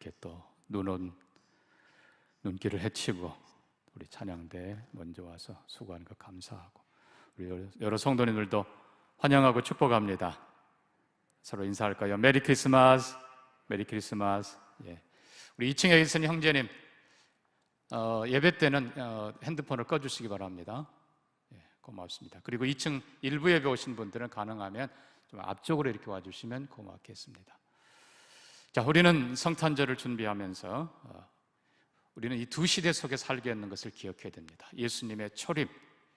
이렇게 또 눈길을 헤치고 우리 찬양대에 먼저 와서 수고하는 것 감사하고, 우리 여러 성도님들도 환영하고 축복합니다. 서로 인사할까요? 메리 크리스마스, 메리 크리스마스. 예. 우리 2층에 계신 형제님, 예배 때는 핸드폰을 꺼주시기 바랍니다. 예, 고맙습니다. 그리고 2층 일부 예배 오신 분들은 가능하면 좀 앞쪽으로 이렇게 와주시면 고맙겠습니다. 자, 우리는 성탄절을 준비하면서 우리는 이 두 시대 속에 살게 하는 것을 기억해야 됩니다. 예수님의 초림,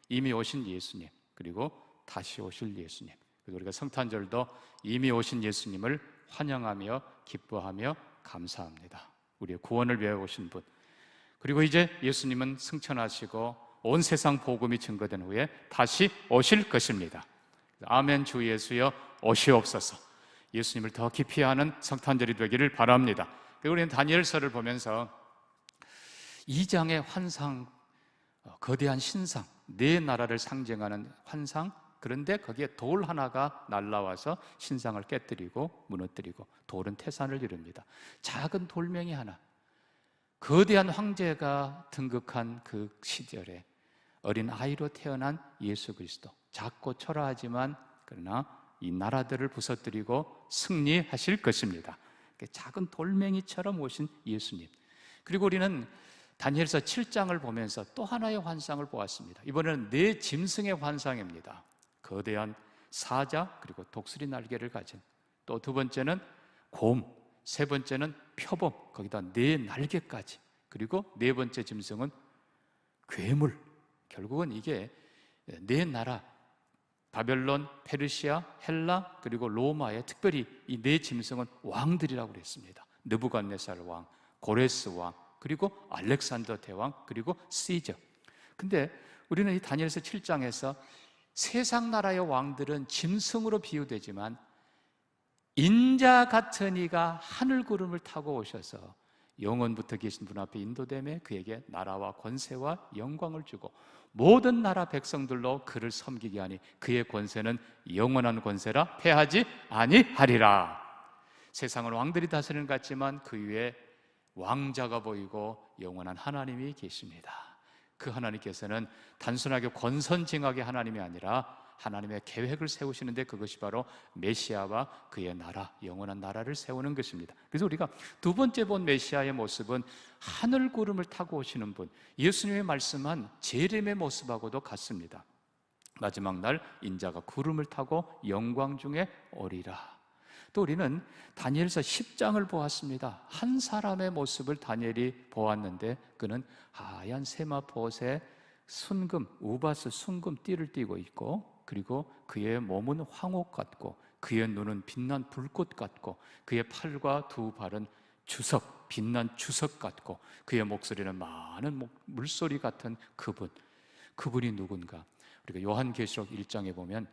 이미 오신 예수님, 그리고 다시 오실 예수님. 그리고 우리가 성탄절도 이미 오신 예수님을 환영하며 기뻐하며 감사합니다. 우리의 구원을 위해 오신 분, 그리고 이제 예수님은 승천하시고 온 세상 복음이 증거된 후에 다시 오실 것입니다. 아멘. 주 예수여 오시옵소서. 예수님을 더 깊이 아는 성탄절이 되기를 바랍니다. 그리고 우리는 다니엘서를 보면서 2장의 환상, 거대한 신상, 네 나라를 상징하는 환상, 그런데 거기에 돌 하나가 날라와서 신상을 깨뜨리고 무너뜨리고 돌은 태산을 이룹니다. 작은 돌멩이 하나, 거대한 황제가 등극한 그 시절에 어린 아이로 태어난 예수 그리스도, 작고 초라하지만 그러나 이 나라들을 부서뜨리고 승리하실 것입니다. 작은 돌멩이처럼 오신 예수님. 그리고 우리는 다니엘서 7장을 보면서 또 하나의 환상을 보았습니다. 이번에는 네 짐승의 환상입니다. 거대한 사자, 그리고 독수리 날개를 가진, 또 두 번째는 곰, 세 번째는 표범, 거기다 네 날개까지, 그리고 네 번째 짐승은 괴물. 결국은 이게 네 나라, 바벨론, 페르시아, 헬라, 그리고 로마의, 특별히 이 네 짐승은 왕들이라고 그랬습니다. 느부갓네살 왕, 고레스 왕, 그리고 알렉산더 대왕, 그리고 시저. 근데 우리는 이 다니엘서 7장에서 세상 나라의 왕들은 짐승으로 비유되지만 인자 같은 이가 하늘 구름을 타고 오셔서 영원부터 계신 분 앞에 인도되매 그에게 나라와 권세와 영광을 주고 모든 나라 백성들로 그를 섬기게 하니 그의 권세는 영원한 권세라 패하지 아니하리라. 세상은 왕들이 다스리는 것 같지만 그 위에 왕자가 보이고 영원한 하나님이 계십니다. 그 하나님께서는 단순하게 권선징악의 하나님이 아니라 하나님의 계획을 세우시는데, 그것이 바로 메시아와 그의 나라, 영원한 나라를 세우는 것입니다. 그래서 우리가 두 번째 본 메시아의 모습은 하늘 구름을 타고 오시는 분, 예수님의 말씀한 재림의 모습하고도 같습니다. 마지막 날 인자가 구름을 타고 영광 중에 오리라. 또 우리는 다니엘서 10장을 보았습니다. 한 사람의 모습을 다니엘이 보았는데 그는 하얀 세마포옷에 순금, 우바스 순금 띠를 띠고 있고, 그리고 그의 몸은 황옥 같고 그의 눈은 빛난 불꽃 같고 그의 팔과 두 발은 주석, 빛난 주석 같고 그의 목소리는 많은 물소리 같은 그분이 누군가? 우리가 요한계시록 1장에 보면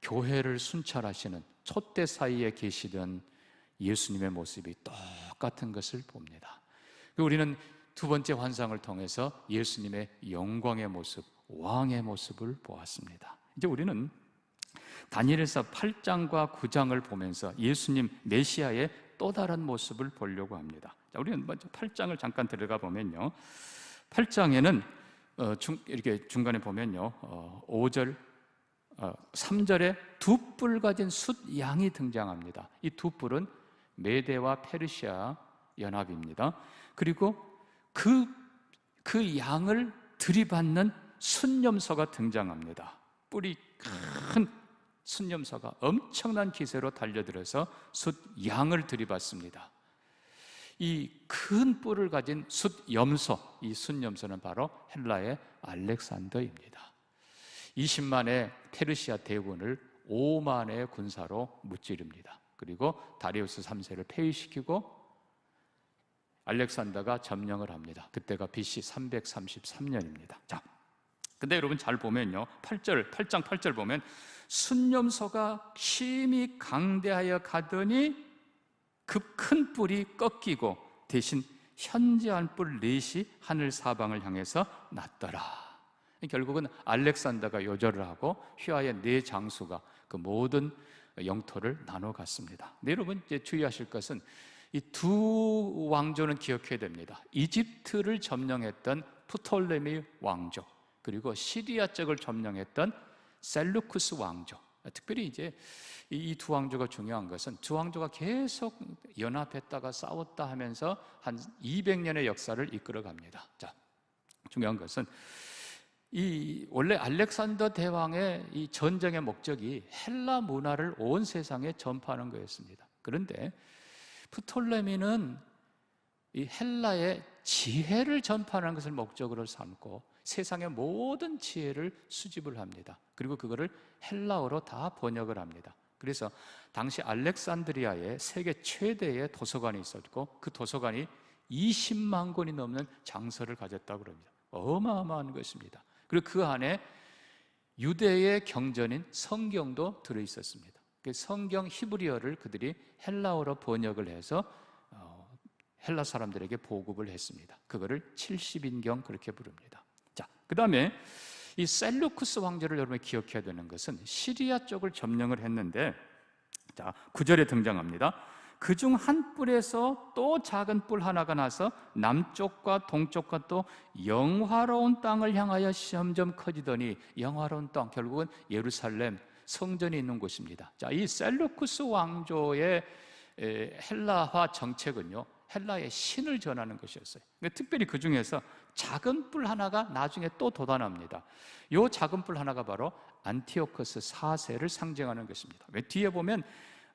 교회를 순찰하시는 촛대 사이에 계시던 예수님의 모습이 똑같은 것을 봅니다. 우리는 두 번째 환상을 통해서 예수님의 영광의 모습, 왕의 모습을 보았습니다. 이제 우리는 다니엘서 8장과 9장을 보면서 예수님 메시아의 또 다른 모습을 보려고 합니다. 자, 우리는 먼저 8장을 잠깐 들어가 보면요, 8장에는 이렇게 중간에 보면요, 5절 3절에 두 뿔 가진 숫 양이 등장합니다. 이 두 뿔은 메대와 페르시아 연합입니다. 그리고 그 양을 들이받는 순념소가 등장합니다. 뿔이 큰 순념소가 엄청난 기세로 달려들어서 숫 양을 들이받습니다. 이 큰 뿔을 가진 숫염소, 이 순념소는 바로 헬라의 알렉산더입니다. 20만의 페르시아 대군을 5만의 군사로 무찌릅니다. 그리고 다리우스 3세를 폐위시키고 알렉산더가 점령을 합니다. 그때가 BC 333년입니다. 자, 근데 여러분 잘 보면요, 8장 8절 보면 순념소가 힘이 강대하여 가더니 그 큰 뿔이 꺾이고 대신 현저한 뿔 넷이 하늘 사방을 향해서 났더라. 결국은 알렉산더가 요절을 하고 휘하의 네 장수가 그 모든 영토를 나눠 갔습니다. 네, 여러분 이제 주의하실 것은 이 두 왕조는 기억해야 됩니다. 이집트를 점령했던 프톨레미 왕조, 그리고 시리아 쪽을 점령했던 셀루쿠스 왕조. 특별히 이제 이 두 왕조가 중요한 것은 두 왕조가 계속 연합했다가 싸웠다 하면서 한 200년의 역사를 이끌어 갑니다. 자, 중요한 것은 원래 알렉산더 대왕의 이 전쟁의 목적이 헬라 문화를 온 세상에 전파하는 거였습니다. 그런데 프톨레미는 이 헬라의 지혜를 전파하는 것을 목적으로 삼고 세상의 모든 지혜를 수집을 합니다. 그리고 그거를 헬라어로 다 번역을 합니다. 그래서 당시 알렉산드리아에 세계 최대의 도서관이 있었고 그 도서관이 20만 권이 넘는 장서를 가졌다고 합니다. 어마어마한 것입니다. 그리고 그 안에 유대의 경전인 성경도 들어있었습니다. 그 성경 히브리어를 그들이 헬라어로 번역을 해서 헬라 사람들에게 보급을 했습니다. 그거를 70인경 그렇게 부릅니다. 자, 그 다음에 이 셀루쿠스 왕조를 여러분이 기억해야 되는 것은 시리아 쪽을 점령을 했는데, 자, 9절에 등장합니다. 그중 한 뿔에서 또 작은 뿔 하나가 나서 남쪽과 동쪽과 또 영화로운 땅을 향하여 점점 커지더니, 영화로운 땅, 결국은 예루살렘 성전이 있는 곳입니다. 자, 이 셀루쿠스 왕조의 헬라화 정책은요, 헬라의 신을 전하는 것이었어요. 특별히 그 중에서 작은 뿔 하나가 나중에 또 돋아납니다. 이 작은 뿔 하나가 바로 안티오코스 4세를 상징하는 것입니다. 왜 뒤에 보면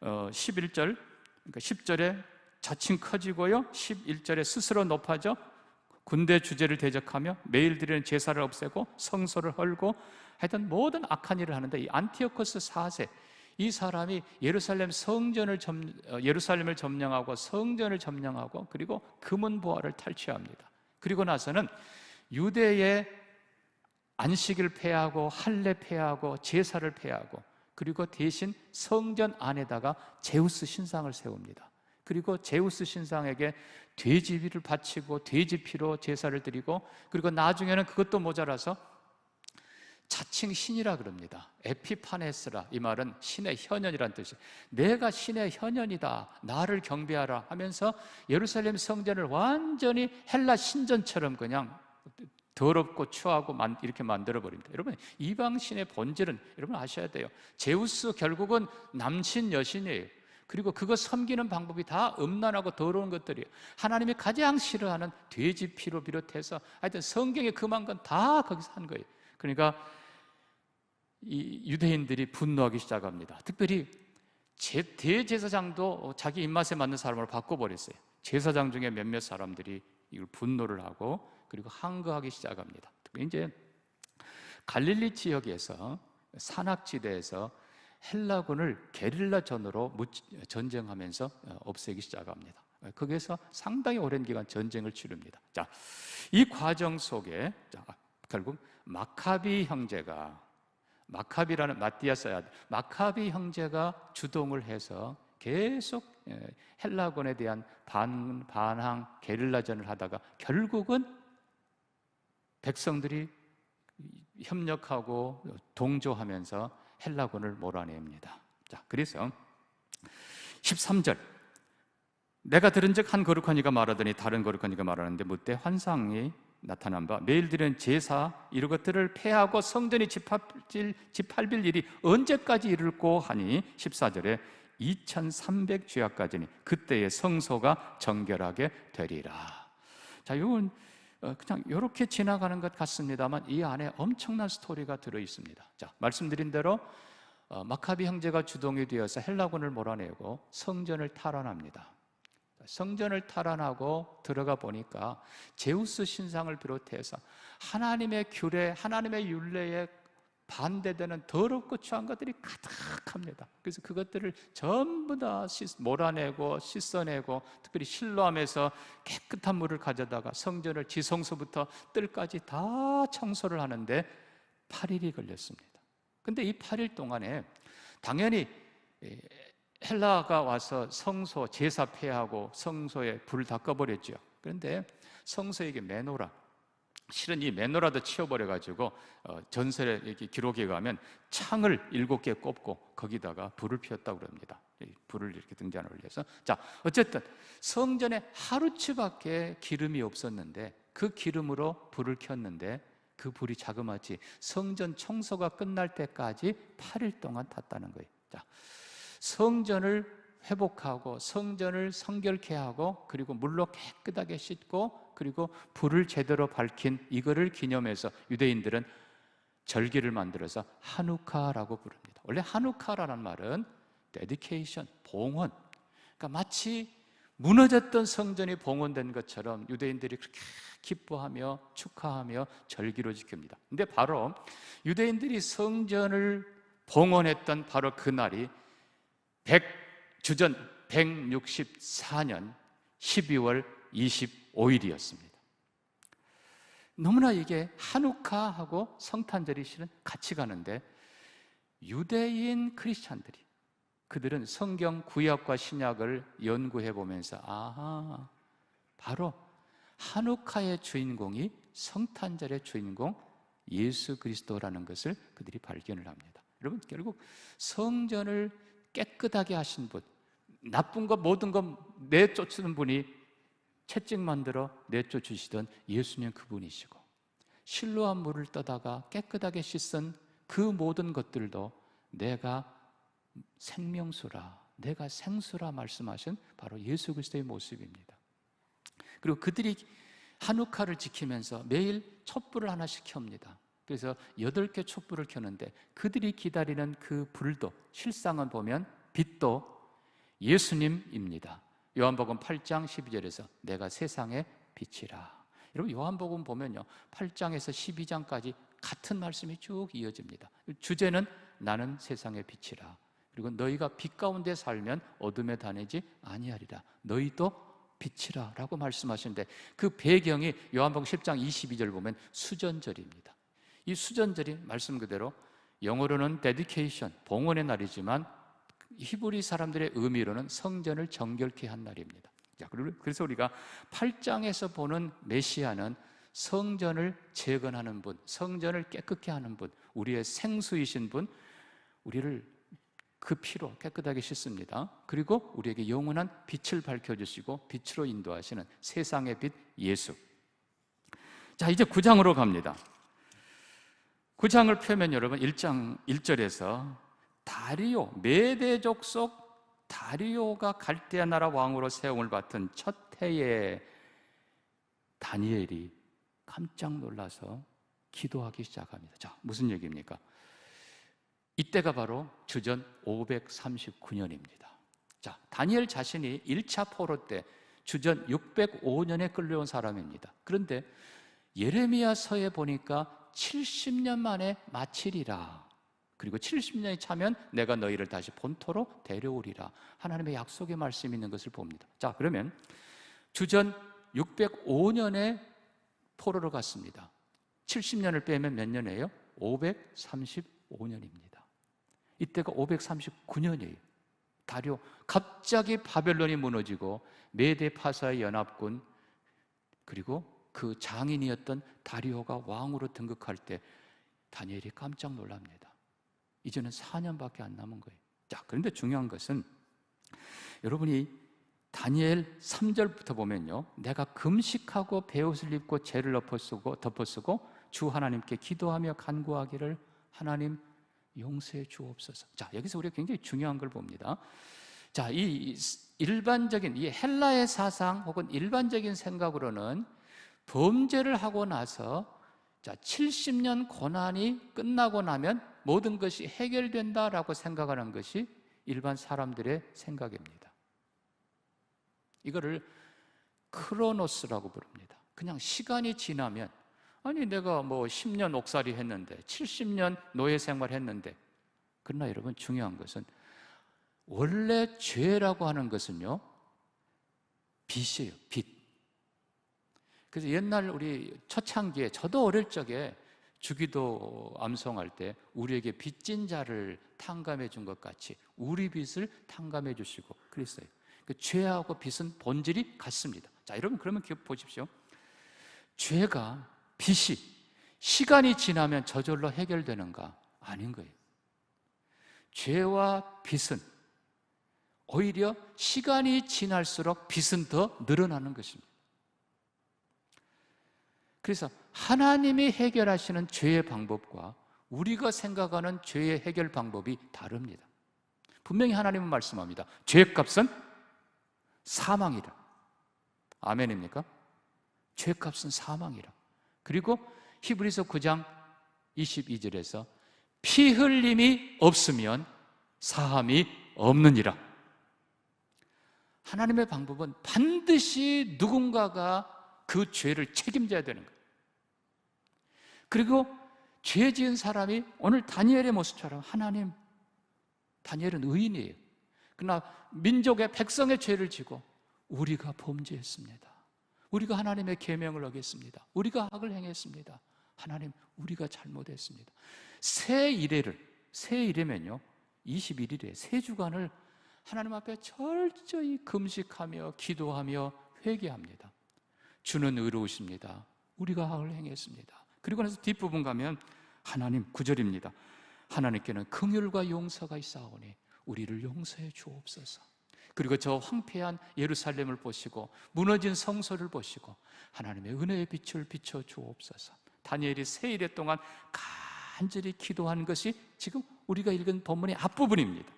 11절, 그러니까 10절에 자칭 커지고요, 11절에 스스로 높아져 군대 주제를 대적하며 매일 드리는 제사를 없애고 성소를 헐고 하여튼 모든 악한 일을 하는데, 이 안티오코스 4세, 이 사람이 예루살렘을 점령하고 성전을 점령하고 그리고 금은 보화를 탈취합니다. 그리고 나서는 유대의 안식일 폐하고 할례 폐하고 제사를 폐하고, 그리고 대신 성전 안에다가 제우스 신상을 세웁니다. 그리고 제우스 신상에게 돼지비를 바치고 돼지피로 제사를 드리고, 그리고 나중에는 그것도 모자라서 자칭 신이라 그럽니다. 에피파네스라, 이 말은 신의 현현이란 뜻이에요. 내가 신의 현현이다, 나를 경배하라 하면서 예루살렘 성전을 완전히 헬라 신전처럼 그냥 더럽고 추하고 이렇게 만들어버립니다. 여러분, 이방신의 본질은 여러분 아셔야 돼요. 제우스 결국은 남신 여신이에요. 그리고 그거 섬기는 방법이 다 음란하고 더러운 것들이에요. 하나님이 가장 싫어하는 돼지 피로 비롯해서 하여튼 성경에 금한 건 다 거기서 한 거예요. 그러니까 이 유대인들이 분노하기 시작합니다. 특별히 대제사장도 자기 입맛에 맞는 사람으로 바꿔버렸어요. 제사장 중에 몇몇 사람들이 이걸 분노를 하고 그리고 항거하기 시작합니다. 특히 이제 갈릴리 지역에서 산악지대에서 헬라군을 게릴라전으로 전쟁하면서 없애기 시작합니다. 거기에서 상당히 오랜 기간 전쟁을 치릅니다. 자, 이 과정 속에 결국 마카비 형제가, 마카비라는 마띠아스의 아들 마카비 형제가 주동을 해서 계속 헬라군에 대한 반항 게릴라전을 하다가 결국은 백성들이 협력하고 동조하면서 헬라군을 몰아냅니다. 자, 그래서 13절, 내가 들은즉 한 거룩한 이가 말하더니 다른 거룩한 이가 말하는데 묻되 환상이 나타난 바 매일 드리는 제사 이런 것들을 폐하고 성전이 짓밟힐 일이 언제까지 이룰고 하니 14절에 2300주야까지니 그때의 성소가 정결하게 되리라. 자, 이건 그냥 이렇게 지나가는 것 같습니다만 이 안에 엄청난 스토리가 들어 있습니다. 자, 말씀드린 대로 마카비 형제가 주동이 되어서 헬라군을 몰아내고 성전을 탈환합니다. 성전을 탈환하고 들어가 보니까 제우스 신상을 비롯해서 하나님의 규례, 하나님의 율례에 반대되는 더럽고 추한 것들이 가득합니다. 그래서 그것들을 전부 다 몰아내고 씻어내고, 특별히 실로암에서 깨끗한 물을 가져다가 성전을 지성소부터 뜰까지 다 청소를 하는데 8일이 걸렸습니다. 근데 이 8일 동안에 당연히 헬라가 와서 성소 제사 폐하고 성소에 불을 다 꺼버렸죠. 그런데 성소에게 매너라, 실은 이 매너라도 치워버려가지고 전설에 이렇게 기록에 가면 창을 7개 꼽고 거기다가 불을 피웠다고 그럽니다. 불을 이렇게 등잔에 올려서. 자, 어쨌든 성전에 하루치밖에 기름이 없었는데 그 기름으로 불을 켰는데 그 불이 자그마치 성전 청소가 끝날 때까지 8일 동안 탔다는 거예요. 자, 성전을 회복하고 성전을 성결케 하고 그리고 물로 깨끗하게 씻고 그리고 불을 제대로 밝힌 이거를 기념해서 유대인들은 절기를 만들어서 하누카라고 부릅니다. 원래 하누카라는 말은 데디케이션, 봉헌, 그러니까 마치 무너졌던 성전이 봉헌된 것처럼 유대인들이 그렇게 기뻐하며 축하하며 절기로 지킵니다. 근데 바로 유대인들이 성전을 봉헌했던 바로 그 날이 주전 164년 12월 25일이었습니다. 너무나 이게 하누카하고 성탄절이 실은 같이 가는데 유대인 크리스찬들이 그들은 성경 구약과 신약을 연구해 보면서 아하, 바로 하누카의 주인공이 성탄절의 주인공 예수 그리스도라는 것을 그들이 발견을 합니다. 여러분, 결국 성전을 깨끗하게 하신 분, 나쁜 것 모든 것 내쫓는 분이 채찍 만들어 내쫓으시던 예수님 그분이시고 실로암 물을 떠다가 깨끗하게 씻은 그 모든 것들도 내가 생명수라, 내가 생수라 말씀하신 바로 예수 그리스도의 모습입니다. 그리고 그들이 하누카를 지키면서 매일 촛불을 하나씩 켭니다. 그래서 8개 촛불을 켜는데 그들이 기다리는 그 불도 실상은 보면 빛도 예수님입니다. 요한복음 8장 12절에서 내가 세상의 빛이라. 여러분, 요한복음 보면요 8장에서 12장까지 같은 말씀이 쭉 이어집니다. 주제는 나는 세상의 빛이라. 그리고 너희가 빛 가운데 살면 어둠에 다니지 아니하리라. 너희도 빛이라 라고 말씀하시는데 그 배경이 요한복음 10장 22절 보면 수전절입니다. 이 수전절이 말씀 그대로 영어로는 dedication, 봉헌의 날이지만 히브리 사람들의 의미로는 성전을 정결케 한 날입니다. 자, 그래서 우리가 8장에서 보는 메시아는 성전을 재건하는 분, 성전을 깨끗게 하는 분, 우리의 생수이신 분, 우리를 그 피로 깨끗하게 씻습니다. 그리고 우리에게 영원한 빛을 밝혀주시고 빛으로 인도하시는 세상의 빛 예수. 자, 이제 9장으로 갑니다. 9장을 펴면 여러분 1장 1절에서 다리오, 메대족 속 다리오가 갈대아 나라 왕으로 세움을 받은 첫 해에 다니엘이 깜짝 놀라서 기도하기 시작합니다. 자, 무슨 얘기입니까? 이때가 바로 주전 539년입니다. 자, 다니엘 자신이 1차 포로 때 주전 605년에 끌려온 사람입니다. 그런데 예레미야서에 보니까 70년 만에 마치리라. 그리고 70년이 차면 내가 너희를 다시 본토로 데려오리라. 하나님의 약속의 말씀이 있는 것을 봅니다. 자, 그러면 주전 605년에 포로로 갔습니다. 70년을 빼면 몇 년이에요? 535년입니다. 이때가 539년이에요. 다리오, 갑자기 바벨론이 무너지고 메대 파사의 연합군 그리고 그 장인이었던 다리오가 왕으로 등극할 때 다니엘이 깜짝 놀랍니다. 이제는 4년밖에 안 남은 거예요. 자, 그런데 중요한 것은 여러분이 다니엘 3절부터 보면요, 내가 금식하고 베옷을 입고 죄를 덮어쓰고 주 하나님께 기도하며 간구하기를 하나님 용서해 주옵소서. 자, 여기서 우리가 굉장히 중요한 걸 봅니다. 자, 이 일반적인 이 헬라의 사상 혹은 일반적인 생각으로는 범죄를 하고 나서 자, 70년 고난이 끝나고 나면 모든 것이 해결된다라고 생각하는 것이 일반 사람들의 생각입니다. 이거를 크로노스라고 부릅니다. 그냥 시간이 지나면 아니 내가 뭐 10년 옥살이 했는데 70년 노예 생활 했는데, 그러나 여러분 중요한 것은 원래 죄라고 하는 것은요 빚이에요. 빚. 그래서 옛날 우리 초창기에 저도 어릴 적에 주기도 암송할 때 우리에게 빚진 자를 탕감해 준 것 같이 우리 빚을 탕감해 주시고 그랬어요. 그 죄하고 빚은 본질이 같습니다. 자, 여러분 그러면 기억 보십시오. 죄가 빚이 시간이 지나면 저절로 해결되는가? 아닌 거예요. 죄와 빚은 오히려 시간이 지날수록 빚은 더 늘어나는 것입니다. 그래서 하나님이 해결하시는 죄의 방법과 우리가 생각하는 죄의 해결 방법이 다릅니다. 분명히 하나님은 말씀합니다. 죄의 값은 사망이라. 아멘입니까? 죄의 값은 사망이라. 그리고 히브리서 9장 22절에서 피 흘림이 없으면 사함이 없느니라. 하나님의 방법은 반드시 누군가가 그 죄를 책임져야 되는 거예요. 그리고 죄 지은 사람이 오늘 다니엘의 모습처럼 하나님, 다니엘은 의인이에요. 그러나 민족의 백성의 죄를 지고 우리가 범죄했습니다. 우리가 하나님의 계명을 어겼습니다. 우리가 악을 행했습니다. 하나님, 우리가 잘못했습니다. 새 이래면요 21일에 새 주간을 하나님 앞에 철저히 금식하며 기도하며 회개합니다. 주는 의로우십니다. 우리가 악을 행했습니다. 그리고 나서 뒷부분 가면 하나님 9절입니다. 하나님께는 긍휼과 용서가 있사오니 우리를 용서해 주옵소서. 그리고 저 황폐한 예루살렘을 보시고 무너진 성소를 보시고 하나님의 은혜의 빛을 비춰 주옵소서. 다니엘이 세 일에 동안 간절히 기도한 것이 지금 우리가 읽은 본문의 앞부분입니다.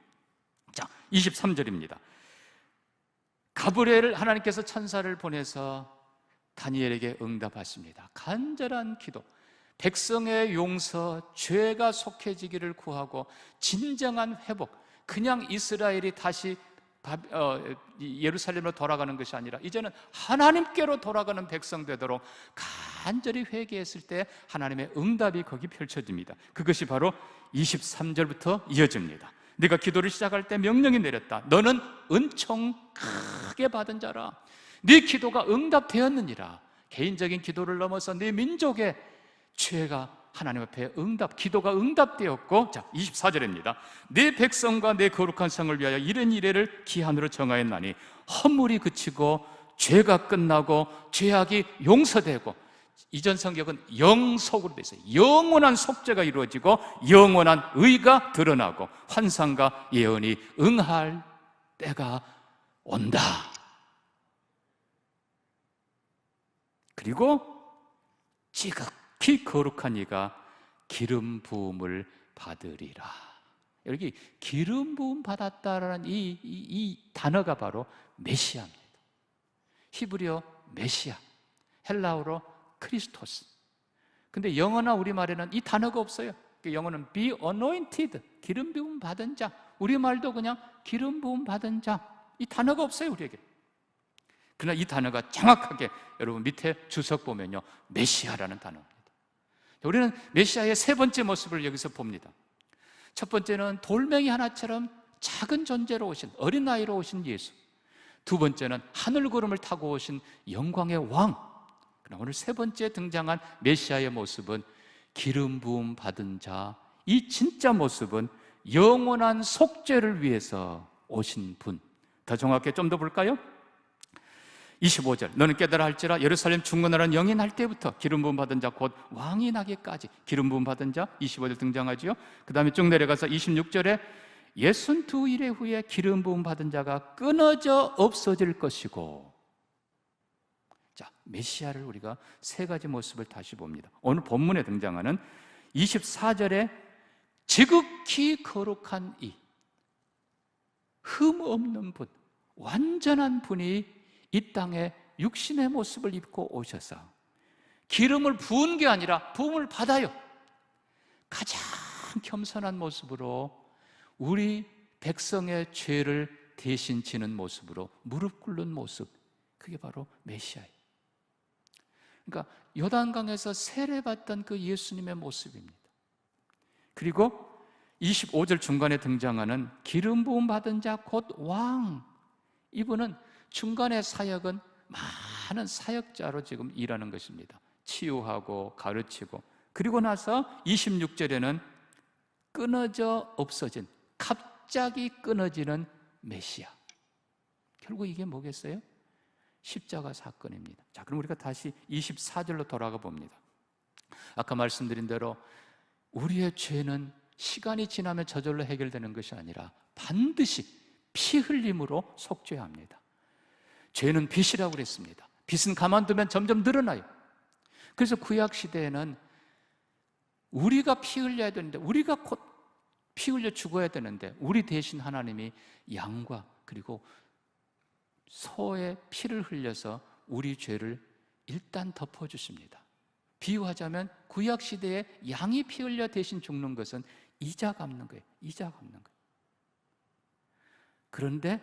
자, 23절입니다. 가브리엘을 하나님께서 천사를 보내서 다니엘에게 응답하십니다. 간절한 기도, 백성의 용서, 죄가 속해지기를 구하고 진정한 회복, 그냥 이스라엘이 다시 예루살렘으로 돌아가는 것이 아니라 이제는 하나님께로 돌아가는 백성 되도록 간절히 회개했을 때 하나님의 응답이 거기 펼쳐집니다. 그것이 바로 23절부터 이어집니다. 네가 기도를 시작할 때 명령이 내렸다. 너는 은총 크게 받은 자라. 네 기도가 응답되었느니라. 개인적인 기도를 넘어서 네 민족의 죄가 하나님 앞에 기도가 응답되었고, 자 24절입니다. 네 백성과 내 거룩한 성을 위하여 이런 이래를 기한으로 정하였나니 허물이 그치고 죄가 끝나고 죄악이 용서되고, 이전 성경은 영속으로 되어 있어요. 영원한 속죄가 이루어지고 영원한 의가 드러나고 환상과 예언이 응할 때가 온다. 그리고 지극히 거룩한 이가 기름 부음을 받으리라. 여기 기름 부음 받았다라는 이 단어가 바로 메시아입니다. 히브리어 메시아, 헬라어로 크리스토스. 근데 영어나 우리말에는 이 단어가 없어요. 영어는 be anointed, 기름 부음 받은 자. 우리말도 그냥 기름 부음 받은 자. 이 단어가 없어요, 우리에게. 그러나 이 단어가 정확하게 여러분 밑에 주석 보면요, 메시아라는 단어입니다. 우리는 메시아의 세 번째 모습을 여기서 봅니다. 첫 번째는 돌멩이 하나처럼 작은 존재로 오신, 어린아이로 오신 예수. 두 번째는 하늘구름을 타고 오신 영광의 왕. 그러나 오늘 세 번째 등장한 메시아의 모습은 기름 부음 받은 자. 이 진짜 모습은 영원한 속죄를 위해서 오신 분. 더 정확하게 좀 더 볼까요? 25절, 너는 깨달아 할지라 예루살렘 중건하는 영이 날 때부터 기름 부음 받은 자 곧 왕이 나기까지. 기름 부음 받은 자 25절 등장하지요. 그 다음에 쭉 내려가서 26절에 62일의 후에 기름 부음 받은 자가 끊어져 없어질 것이고. 자, 메시아를 우리가 세 가지 모습을 다시 봅니다. 오늘 본문에 등장하는 24절에 지극히 거룩한 이, 흠 없는 분, 완전한 분이 이 땅에 육신의 모습을 입고 오셔서 기름을 부은 게 아니라 부음을 받아요. 가장 겸손한 모습으로 우리 백성의 죄를 대신 지는 모습으로 무릎 꿇는 모습, 그게 바로 메시아예요. 그러니까 요단강에서 세례받던 그 예수님의 모습입니다. 그리고 25절 중간에 등장하는 기름 부음 받은 자 곧 왕, 이분은 중간의 사역은 많은 사역자로 지금 일하는 것입니다. 치유하고 가르치고, 그리고 나서 26절에는 끊어져 없어진, 갑자기 끊어지는 메시아. 결국 이게 뭐겠어요? 십자가 사건입니다. 자, 그럼 우리가 다시 24절로 돌아가 봅니다. 아까 말씀드린 대로 우리의 죄는 시간이 지나면 저절로 해결되는 것이 아니라 반드시 피 흘림으로 속죄합니다. 죄는 빛이라고 그랬습니다. 빛은 가만두면 점점 늘어나요. 그래서 구약 시대에는 우리가 피 흘려야 되는데, 우리가 곧 피 흘려 죽어야 되는데, 우리 대신 하나님이 양과 그리고 소의 피를 흘려서 우리 죄를 일단 덮어주십니다. 비유하자면 구약 시대에 양이 피 흘려 대신 죽는 것은 이자 갚는 거예요. 이자 갚는 거예요. 그런데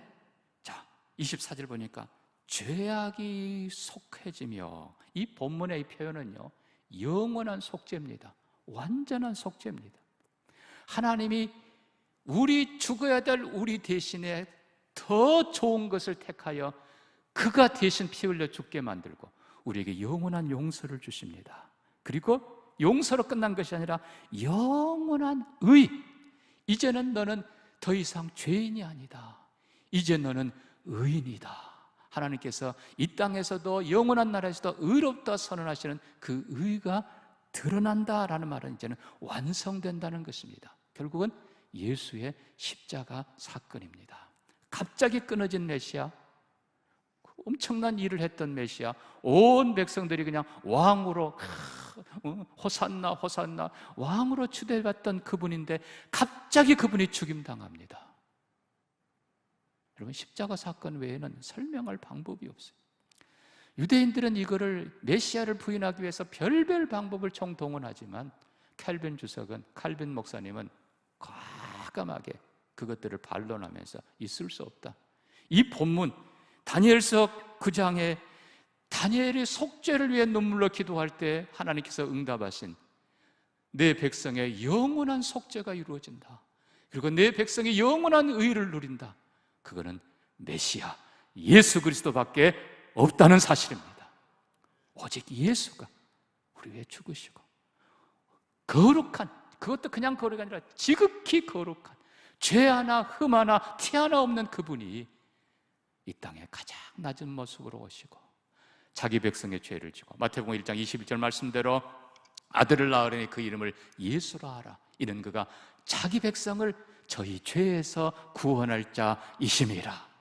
자, 24절 보니까 죄악이 속해지며, 이 본문의 이 표현은요, 영원한 속죄입니다. 완전한 속죄입니다. 하나님이 우리 죽어야 될 우리 대신에 더 좋은 것을 택하여 그가 대신 피 흘려 죽게 만들고 우리에게 영원한 용서를 주십니다. 그리고 용서로 끝난 것이 아니라 영원한 의. 이제는 너는 더 이상 죄인이 아니다. 이제 너는 의인이다. 하나님께서 이 땅에서도 영원한 나라에서도 의롭다 선언하시는 그 의가 드러난다라는 말은 이제는 완성된다는 것입니다. 결국은 예수의 십자가 사건입니다. 갑자기 끊어진 메시아, 엄청난 일을 했던 메시아, 온 백성들이 그냥 왕으로 호산나 호산나 왕으로 추대받던 그분인데 갑자기 그분이 죽임당합니다. 여러분, 십자가 사건 외에는 설명할 방법이 없어요. 유대인들은 이거를 메시아를 부인하기 위해서 별별 방법을 총동원하지만 칼빈 주석은, 칼빈 목사님은 과감하게 그것들을 반론하면서 있을 수 없다. 이 본문 다니엘서 9장에 다니엘이 속죄를 위해 눈물로 기도할 때 하나님께서 응답하신 내 백성의 영원한 속죄가 이루어진다. 그리고 내 백성이 영원한 의를 누린다. 그거는 메시아 예수 그리스도밖에 없다는 사실입니다. 오직 예수가 우리 위해 죽으시고 거룩한, 그것도 그냥 거룩이 아니라 지극히 거룩한, 죄 하나 흠 하나 티 하나 없는 그분이 이 땅에 가장 낮은 모습으로 오시고 자기 백성의 죄를 지고, 마태복음 1장 21절 말씀대로 아들을 낳으려니 그 이름을 예수라 하라. 이는 그가 자기 백성을 저희 죄에서 구원할 자이심이라.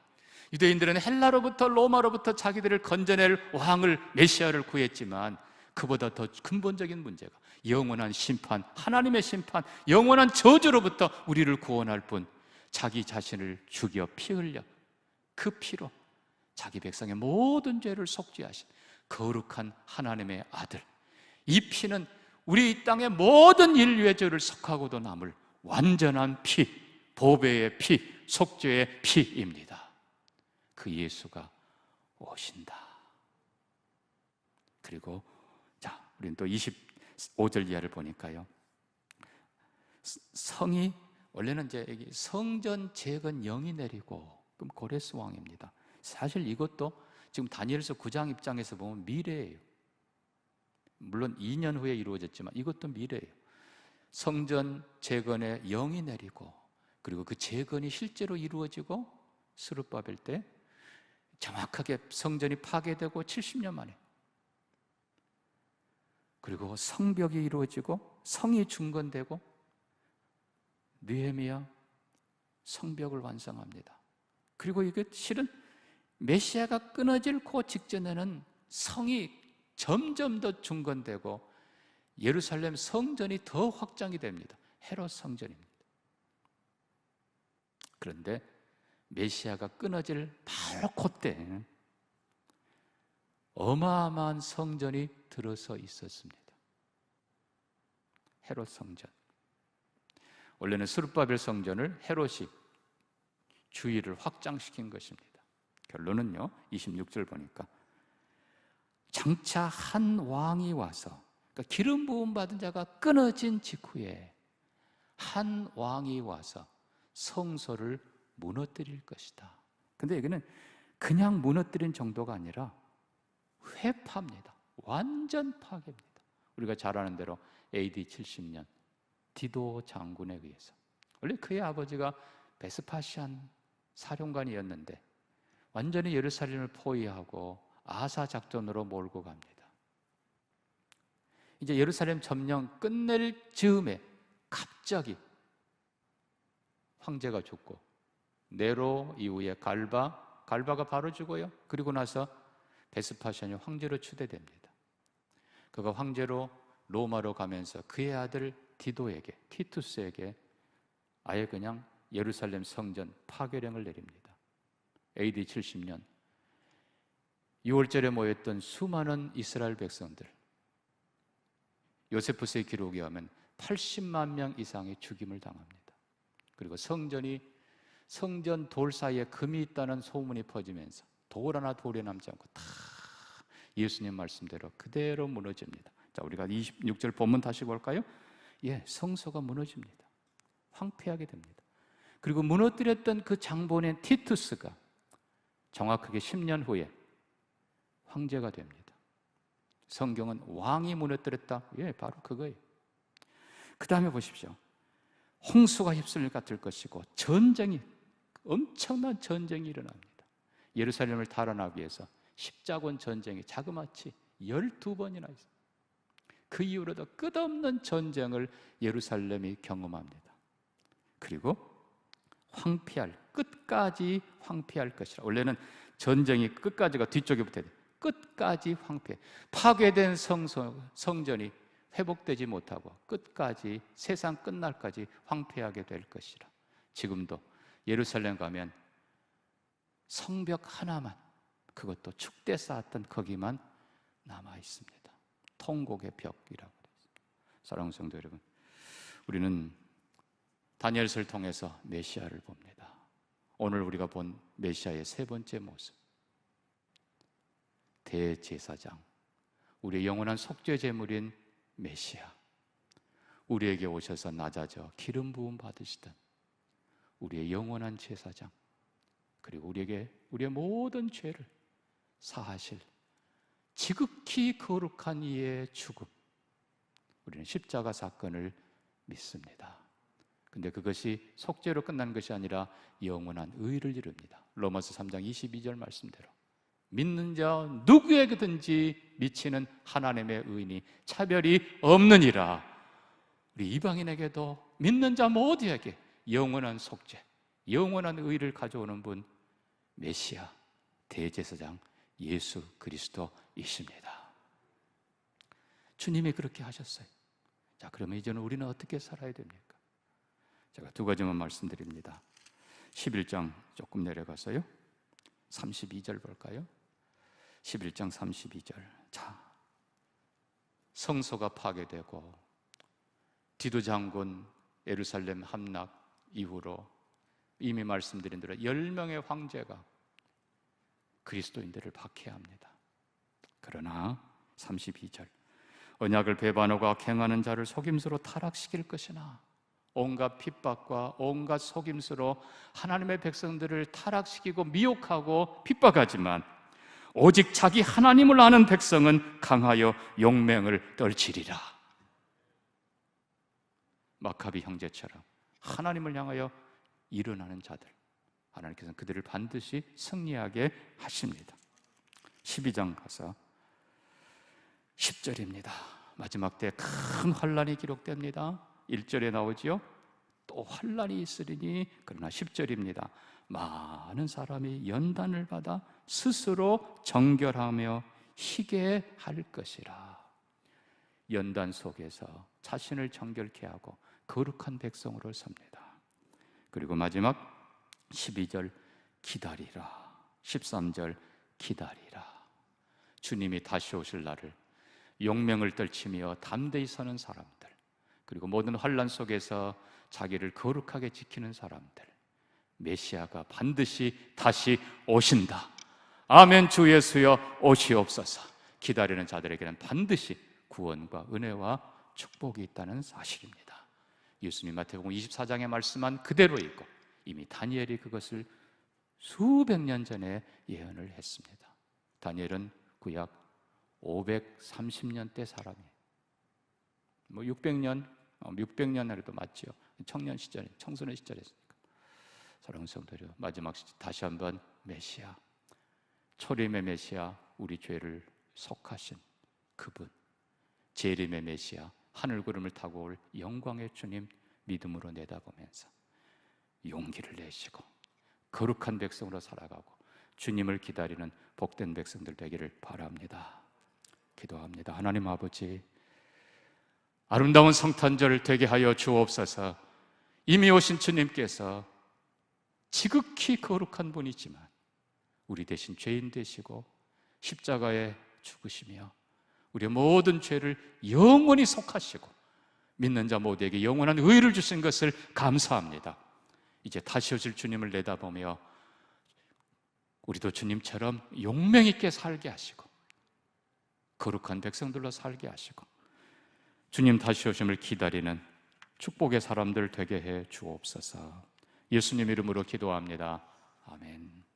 유대인들은 헬라로부터 로마로부터 자기들을 건져낼 왕을, 메시아를 구했지만 그보다 더 근본적인 문제가 영원한 심판, 하나님의 심판, 영원한 저주로부터 우리를 구원할 분, 자기 자신을 죽여 피 흘려 그 피로 자기 백성의 모든 죄를 속죄하신 거룩한 하나님의 아들. 이 피는 우리 이 땅의 모든 인류의 죄를 속하고도 남을 완전한 피, 보배의 피, 속죄의 피입니다. 그 예수가 오신다. 그리고 자, 우리는 또 25절 이하를 보니까요, 성이, 원래는 이제 여기 성전 재건 영이 내리고, 그럼 고레스 왕입니다. 사실 이것도 지금 다니엘서 9장 입장에서 보면 미래예요. 물론 2년 후에 이루어졌지만 이것도 미래예요. 성전 재건에 영이 내리고, 그리고 그 재건이 실제로 이루어지고, 스룹바벨 때 정확하게 성전이 파괴되고 70년 만에, 그리고 성벽이 이루어지고 성이 중건되고 느헤미야 성벽을 완성합니다. 그리고 이게 실은 메시아가 끊어질 그 직전에는 성이 점점 더 중건되고 예루살렘 성전이 더 확장이 됩니다. 헤롯 성전입니다. 그런데 메시아가 끊어질 바로 그때 어마어마한 성전이 들어서 있었습니다. 헤롯 성전. 원래는 스룹바벨 성전을 헤롯이 주위를 확장시킨 것입니다. 결론은요, 26절 보니까 장차 한 왕이 와서, 그러니까 기름 부음 받은 자가 끊어진 직후에 한 왕이 와서 성소를 무너뜨릴 것이다. 근데 여기는 그냥 무너뜨린 정도가 아니라 회파입니다. 완전 파괴입니다. 우리가 잘 아는 대로 AD 70년 디도 장군에 의해서, 원래 그의 아버지가 베스파시안 사령관이었는데 완전히 예루살렘을 포위하고 아사 작전으로 몰고 갑니다. 이제 예루살렘 점령 끝낼 즈음에 갑자기 황제가 죽고, 네로 이후에 갈바가 바로 죽어요. 그리고 나서 베스파시안이 황제로 추대됩니다. 그가 황제로 로마로 가면서 그의 아들 티투스에게 아예 그냥 예루살렘 성전 파괴령을 내립니다. AD 70년 6월절에 모였던 수많은 이스라엘 백성들, 요세푸스의 기록에 하면 80만 명 이상의 죽임을 당합니다. 그리고 성전 돌 사이에 금이 있다는 소문이 퍼지면서 돌 하나 돌에 남지 않고 다 예수님 말씀대로 그대로 무너집니다. 자, 우리가 26절 본문 다시 볼까요? 성소가 무너집니다. 황폐하게 됩니다. 그리고 무너뜨렸던 그 장본인 티투스가 정확하게 10년 후에 황제가 됩니다. 성경은 왕이 무너뜨렸다. 바로 그거예요. 그 다음에 보십시오. 홍수가 휩쓸릴 것 같을 것이고 엄청난 전쟁이 일어납니다. 예루살렘을 탈환하기 위해서 십자군 전쟁이 자그마치 12번이나 있어요. 그 이후로도 끝없는 전쟁을 예루살렘이 경험합니다. 그리고 끝까지 황폐할 것이라. 원래는 전쟁이 끝까지가 뒤쪽에 붙어야 돼요. 끝까지 황폐, 파괴된 성전이 회복되지 못하고 끝까지 세상 끝날까지 황폐하게 될 것이라. 지금도 예루살렘 가면 성벽 하나만, 그것도 축대 쌓았던 거기만 남아 있습니다. 통곡의 벽이라고 그랬습니다. 사랑하는 성도 여러분, 우리는 다니엘서를 통해서 메시아를 봅니다. 오늘 우리가 본 메시아의 세 번째 모습, 대제사장, 우리의 영원한 속죄 제물인 메시아, 우리에게 오셔서 낮아져 기름 부음 받으시던 우리의 영원한 제사장, 그리고 우리의 모든 죄를 사하실 지극히 거룩한 이의 죽음, 우리는 십자가 사건을 믿습니다. 근데 그것이 속죄로 끝난 것이 아니라 영원한 의를 이룹니다. 로마서 3장 22절 말씀대로 믿는 자 누구에게든지 미치는 하나님의 의인이 차별이 없느니라. 우리 이방인에게도 믿는 자 모두에게 영원한 속죄, 영원한 의를 가져오는 분, 메시아, 대제사장 예수 그리스도이십니다. 주님이 그렇게 하셨어요. 자, 그러면 이제는 우리는 어떻게 살아야 됩니까? 제가 두 가지만 말씀드립니다. 11장 조금 내려가서요, 32절 볼까요? 11장 32절. 자, 성소가 파괴되고 디도 장군 예루살렘 함락 이후로 이미 말씀드린 대로 10명의 황제가 그리스도인들을 박해합니다. 그러나 32절, 언약을 배반하고 악행하는 자를 속임수로 타락시킬 것이나, 온갖 핍박과 온갖 속임수로 하나님의 백성들을 타락시키고 미혹하고 핍박하지만 오직 자기 하나님을 아는 백성은 강하여 용맹을 떨치리라. 마카비 형제처럼 하나님을 향하여 일어나는 자들, 하나님께서는 그들을 반드시 승리하게 하십니다. 12장 가서 10절입니다. 마지막 때 큰 환란이 기록됩니다. 1절에 나오지요. 또 환란이 있으리니, 그러나 10절입니다. 많은 사람이 연단을 받아 스스로 정결하며 희게 할 것이라. 연단 속에서 자신을 정결케 하고 거룩한 백성으로 섭니다. 그리고 마지막 12절 기다리라, 13절 기다리라. 주님이 다시 오실 날을 용맹을 떨치며 담대히 서는 사람들, 그리고 모든 환난 속에서 자기를 거룩하게 지키는 사람들, 메시아가 반드시 다시 오신다. 아멘. 주 예수여 오시옵소서. 기다리는 자들에게는 반드시 구원과 은혜와 축복이 있다는 사실입니다. 예수님 마태복음 24장에 말씀한 그대로 있고, 이미 다니엘이 그것을 수백 년 전에 예언을 했습니다. 다니엘은 구약 530년대 사람이에요. 600년 해도 맞죠. 청년 시절에, 청소년 시절이었으니까. 사랑하는 성도들, 마지막 다시 한번 메시아, 초림의 메시아, 우리 죄를 속하신 그분, 재림의 메시아, 하늘 구름을 타고 올 영광의 주님 믿음으로 내다보면서 용기를 내시고 거룩한 백성으로 살아가고 주님을 기다리는 복된 백성들 되기를 바랍니다. 기도합니다. 하나님 아버지, 아름다운 성탄절 되게 하여 주옵소서. 이미 오신 주님께서 지극히 거룩한 분이지만 우리 대신 죄인 되시고 십자가에 죽으시며 우리의 모든 죄를 영원히 속하시고 믿는 자 모두에게 영원한 의를 주신 것을 감사합니다. 이제 다시 오실 주님을 내다보며 우리도 주님처럼 용맹 있게 살게 하시고 거룩한 백성들로 살게 하시고 주님 다시 오심을 기다리는 축복의 사람들 되게 해 주옵소서. 예수님 이름으로 기도합니다. 아멘.